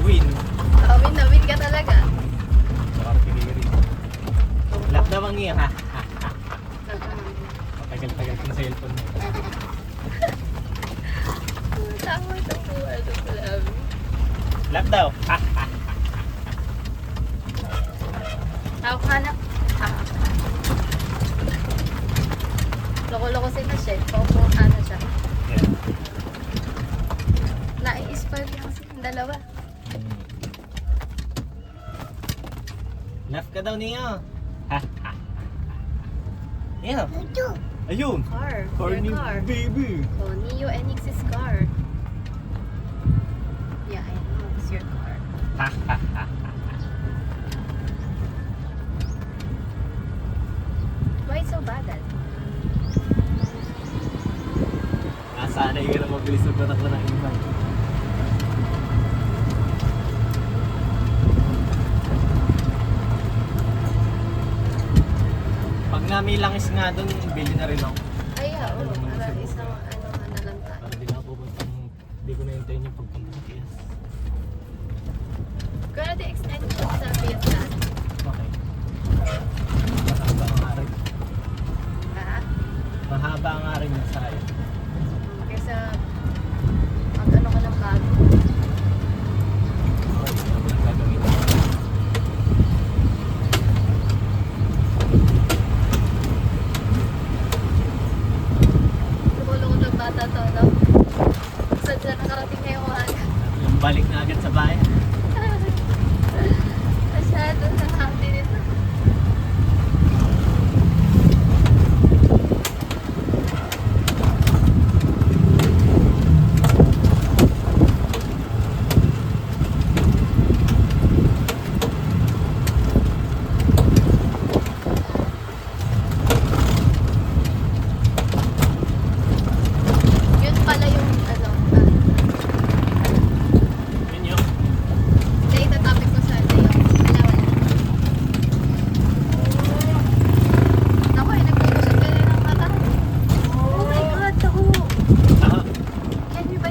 Win. Win na win ka talaga. Nakarating. Lap na mangi ha. Tagal-tagal ko na sa cellphone. Tama ito po. Ano pala? Lap daw. Tawag ka na. Loko-loko sila siya. Paupo ka na siya. Yeah. Nai-inspire lang silang dalawa. Lap ka daw niya. Yeah. Ayun. Car. Car Your ni car. baby. Oh, Neo NX's car. Yeah, I know. It's your car. Why so bad at? Sana yung hirap mabilis na batak na ng iman. Pag may langis nga doon, bili na rin ako. Ay, oo. Para isang ano na lang tayo. Para di na ako pupuntang, di ko na hintayin yung pagpunta sa Pias. Kaya natin extend ko sa Vietnam. Okay. Mahaba ang arin. Ha? Mahaba ang arin yung sayo. Kaysa pag ano ka ng bago. Okay, ano ang gagawin? Loko-loko ng bata to, no? Saan sila nakarating ngayong umaga? Yung balik na agad sa bayan. Masyado na.